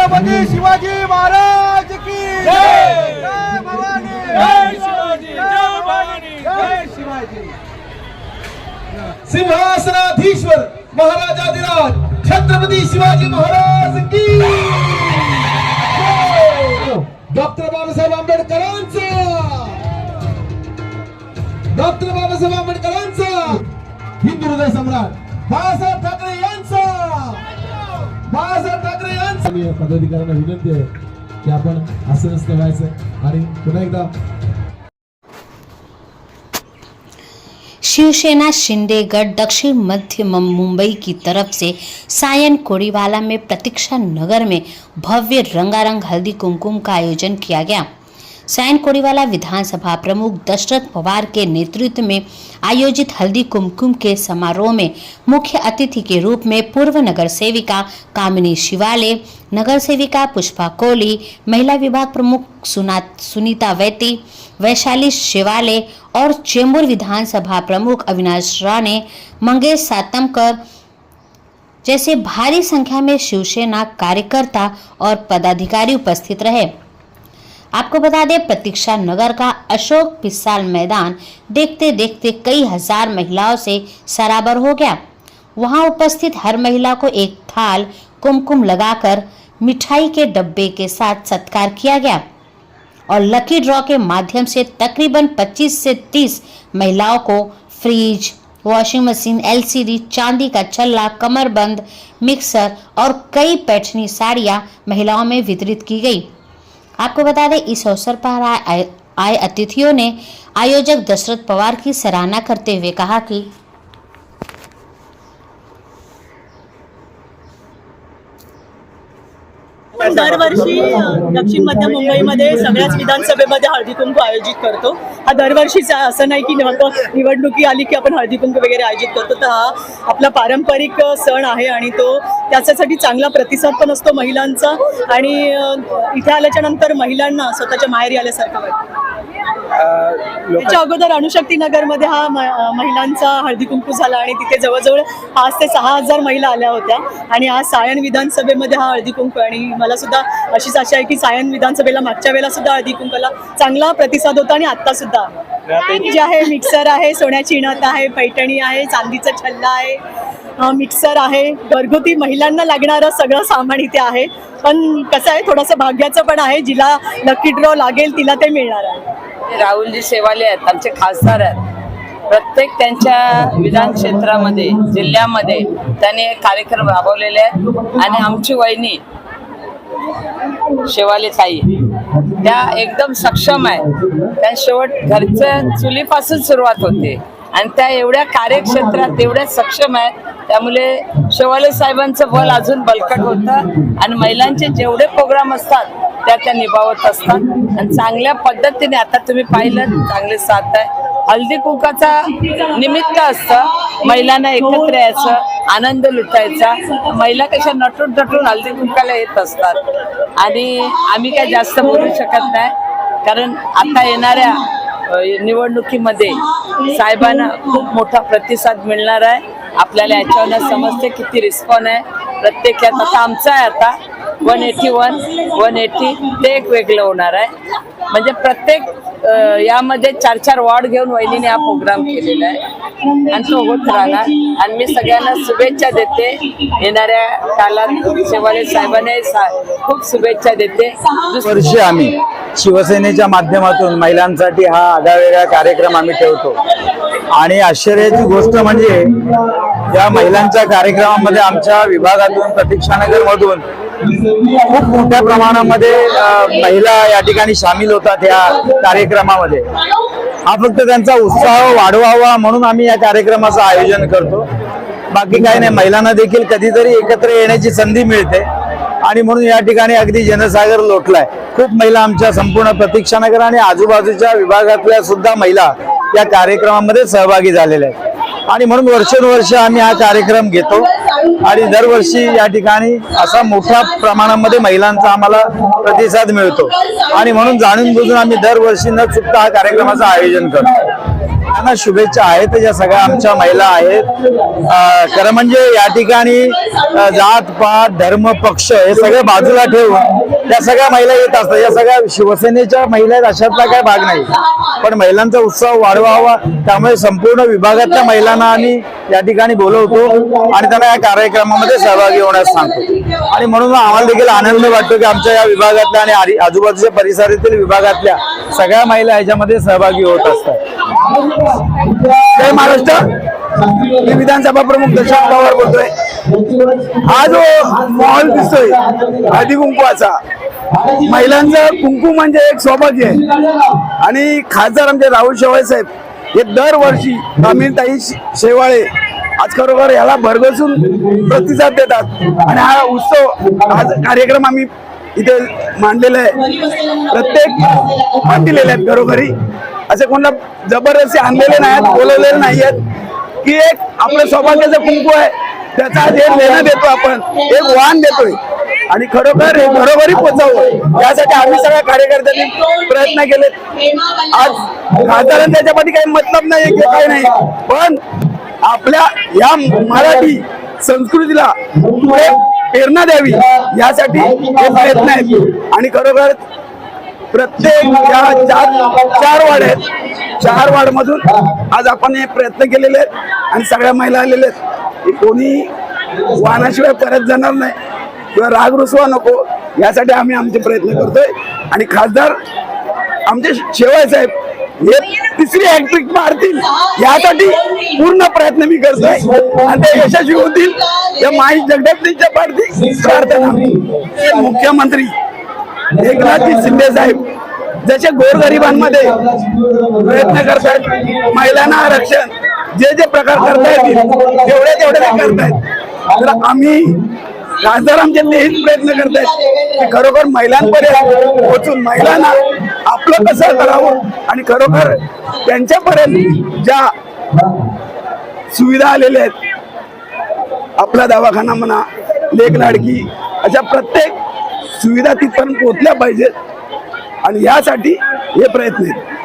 छत्रपती शिवाजी महाराज की जय। जय भवानी, जय शिवाजी, जय भवानी, जय शिवाजी। सिंहासनाधीश्वर महाराजाधिराज छत्रपती शिवाजी महाराज की डॉक्टर बाबासाहेब आंबेडकरांचा, डॉक्टर बाबासाहेब आंबेडकरांचा, हिंदू हृदय सम्राट बाळासाहेब ठाकरे यांचा, बाळासाहेब ठाकरे यांचा। पदाधिकाऱ्यांना विनंती आहे की आपण असं नसतं व्हायचं। आणि पुन्हा एकदा शिवसेना शिंदेगढ़ दक्षिण मध्य मुंबई की तरफ से सायन कोड़ीवाला में प्रतीक्षा नगर में भव्य रंगारंग हल्दी कुमकुम का आयोजन किया गया। सायन कोड़ीवाला विधानसभा प्रमुख दशरथ पवार के नेतृत्व में आयोजित हल्दी कुमकुम के समारोह में मुख्य अतिथि के रूप में पूर्व नगर सेविका कामिनी शिवाले, नगर सेविका पुष्पा कोहली, महिला विभाग प्रमुख सुनीता वैती, वैशाली शिवाले और चेंबूर विधानसभा प्रमुख अविनाश राणे, मंगेश सातमकर जैसे भारी संख्या में शिवसेना कार्यकर्ता और पदाधिकारी उपस्थित रहे। आपको बता दें, प्रतीक्षा नगर का अशोक पिसाल मैदान देखते देखते कई हजार महिलाओं से सराबर हो गया। वहां उपस्थित हर महिला को एक थाल कुमकुम लगाकर मिठाई के डब्बे के साथ सत्कार किया गया और लकी ड्रॉ के माध्यम से तकरीबन 25 से 30 महिलाओं को फ्रिज, वॉशिंग मशीन, LCD, चांदी का छल्ला, कमरबंद, मिक्सर और कई पैठनी साड़ियां महिलाओं में वितरित की गई। आपको बता दें, इस अवसर पर आए अतिथियों ने आयोजक दशरथ पवार की सराहना करते हुए कहा कि दरवर्षी दक्षिण मध्य मुंबईमध्ये सगळ्याच विधानसभेमध्ये हळदी कुंकू आयोजित करतो। हा दरवर्षीचा असं नाही की निवडणुकी आली की आपण हळदी कुंकू वगैरे आयोजित करतो। तर हा आपला पारंपरिक सण आहे आणि तो त्याच्यासाठी चांगला प्रतिसाद पण असतो महिलांचा आणि इथे आल्याच्या नंतर महिलांना स्वतःच्या माहेरी आल्यासारखं वाटतं। त्याच्या अगोदर अणुशक्ती नगरमध्ये हा महिलांचा हळदी कुंकू झाला आणि तिथे जवळजवळ 5 ते 6 हजार महिला आल्या होत्या आणि आज सायन विधानसभेमध्ये हा हळदी कुंकू आणि मला सुद्धा अशीच आशा आहे की सायन विधानसभेला मागच्या वेळेला सुद्धा हळदी कुंकूला चांगला प्रतिसाद होता आणि आता सुद्धा जे आहे मिक्सर आहे, सोन्याची नथ आहे, पैठणी आहे, चांदीचा छल्ला आहे, मिक्सर आहे, घरगुती महिलांना लागणारं सगळं सामान इथे आहे। पण कसं आहे, थोडंसं भाग्याचं पण आहे, जिला लकी ड्रॉ लागेल तिला ते मिळणार आहे। राहुलजी शेवाले आहेत, आमचे खासदार आहेत। प्रत्येक त्यांच्या विधान क्षेत्रामध्ये, जिल्ह्यामध्ये त्यांनी कार्यक्रम राबवलेले आहेत आणि आमची वहिनी शेवाले ताई त्या एकदम सक्षम आहे। त्या शेवट घरच्या चुलीपासून सुरुवात होते आणि त्या एवढ्या कार्यक्षेत्रात एवढ्या सक्षम आहेत, त्यामुळे शेवाले साहेबांचं बल अजून बलकट होतं आणि महिलांचे जेवढे प्रोग्राम असतात त्या निभावत असतात आणि चांगल्या पद्धतीने आता तुम्ही पाहिलं चांगले साथ आहे। हळदी कुंकाचा निमित्त असतं, महिलांना एकत्र यायचं, आनंद लुटायचा। महिला कशा नटून नटून हळदी कुंकाला येत असतात आणि आम्ही काय जास्त बोलू शकत नाही, कारण आता येणाऱ्या निवडणुकीमध्ये साहेबांना खूप मोठा प्रतिसाद मिळणार आहे। आपल्याला याच्यावर समजते किती रिस्पॉन्स आहे प्रत्येकात। आता आमचं आहे आता 181, 180 ते एक वेगळं होणार आहे। म्हणजे प्रत्येक यामध्ये 4-4 वॉर्ड घेऊन वहिनीने हा प्रोग्राम केलेला आहे आणि तो होत राहणार आणि मी सगळ्यांना शुभेच्छा देते। येणाऱ्या काळात शेवाले साहेबांना खूप शुभेच्छा देते। वर्षी आम्ही शिवसेनेच्या माध्यमातून महिलांसाठी हा आगळावेगळा कार्यक्रम आम्ही ठेवतो आणि आश्चर्याची गोष्ट म्हणजे या महिलांच्या कार्यक्रमामध्ये आमच्या विभागातून प्रतीक्षानगर मधून खूप मोठ्या प्रमाणामध्ये महिला या ठिकाणी सामील होतात या कार्यक्रमामध्ये। हा फक्त त्यांचा उत्साह वाढवावा म्हणून आम्ही या कार्यक्रमाचं आयोजन करतो, बाकी काही नाही। महिलांना देखील कधीतरी एकत्र येण्याची संधी मिळते आणि म्हणून या ठिकाणी अगदी जनसागर लोटलाय। खूप महिला आमच्या संपूर्ण प्रतीक्षानगर आणि आजूबाजूच्या विभागातल्या सुद्धा महिला या कार्यक्रमामध्ये सहभागी झालेल्या आहेत आणि म्हणून वर्षानुवर्ष आम्ही हा कार्यक्रम घेतो आणि दरवर्षी या ठिकाणी असा मोठ्या प्रमाणामध्ये महिलांचा आम्हाला प्रतिसाद मिळतो आणि म्हणून जाणून बुजून आम्ही दरवर्षी न चुकता हा कार्यक्रमाचं आयोजन करतो। त्यांना शुभेच्छा आहेत या सगळ्या आमच्या महिला आहेत। खरं म्हणजे या ठिकाणी जात पात धर्म पक्ष हे सगळे बाजूला ठेवून या सगळ्या महिला येत असतात। या सगळ्या शिवसेनेच्या महिला आहेत अशातला काय भाग नाही, पण महिलांचा उत्साह वाढवावा त्यामुळे संपूर्ण विभागातल्या महिलांना आम्ही या ठिकाणी बोलवतो आणि त्यांना या कार्यक्रमामध्ये सहभागी होण्यास सांगतो। आणि म्हणून आम्हाला देखील आनंद वाटतो की आमच्या या विभागातल्या आणि आजूबाजूच्या परिसरातील विभागातल्या सगळ्या महिला याच्यामध्ये सहभागी होत असतात। जय महाराष्ट्र। मी विधानसभा प्रमुख दशरथ पवार बोलतोय। हा जो माहोल दिसतोय हळदी कुंकवाचा, महिलांचं कुंकू म्हणजे एक सौभाग्य आहे आणि खासदार आमचे राहुल शेवाळे साहेब हे दरवर्षी कामिनीताई शेवाळे आज खरोखर याला भरघोसून प्रतिसाद देतात आणि हा उत्सव आज कार्यक्रम आम्ही इथे मांडलेला आहे। प्रत्येक मान दिलेले आहेत घरोघरी, असे कोणाला जबरदस्ती आणलेले नाहीत, बोलवलेले नाहीयेत की एक आपलं सौभाग्याचं कुंकू आहे त्याचा जे लेणं देतो आपण एक वाण देतोय आणि खरोखर हे घरोघरी पोचावं यासाठी आम्ही सगळ्या कार्यकर्त्यांनी प्रयत्न केले। आज खासदारांना त्याच्यामध्ये काही मतलब नाही की काही नाही, पण आपल्या या मराठी संस्कृतीला पुढे प्रेरणा द्यावी यासाठी हे प्रयत्न आहेत आणि खरोखर प्रत्येक या चार वार्ड आहेत, 4 वार्ड मधून आज आपण हे प्रयत्न केलेले आहेत आणि सगळ्या महिला आलेल्या आहेत की कोणी वाहनाशिवाय परत जाणार नाही किंवा राग रुसवा नको यासाठी आम्ही आमचे प्रयत्न करतोय आणि खासदार आमचे शेवाळे साहेब हे 3री हॅट्रिक मारतील यासाठी पूर्ण प्रयत्न मी करतोय आणि ते यशस्वी होतील या माई जगदीशच्या प्रार्थना। मुख्यमंत्री एकनाथजी शिंदे साहेब जसे गोरगरिबांमध्ये प्रयत्न करतात, महिलांना आरक्षण जे जे प्रकार करता येतील तेवढे ते करतायत, तर आम्ही खासदार आमचे तेच प्रयत्न करतायत की खरोखर महिलांपर्यंत पोहोचून महिलांना आपलं कसं करावं आणि खरोखर त्यांच्यापर्यंत ज्या सुविधा आलेल्या आहेत, आपला दवाखाना म्हणा, लेक लाडकी, अशा प्रत्येक सुविधा तिथपर्यंत पोहोचल्या पाहिजेत आणि यासाठी हे प्रयत्न आहेत।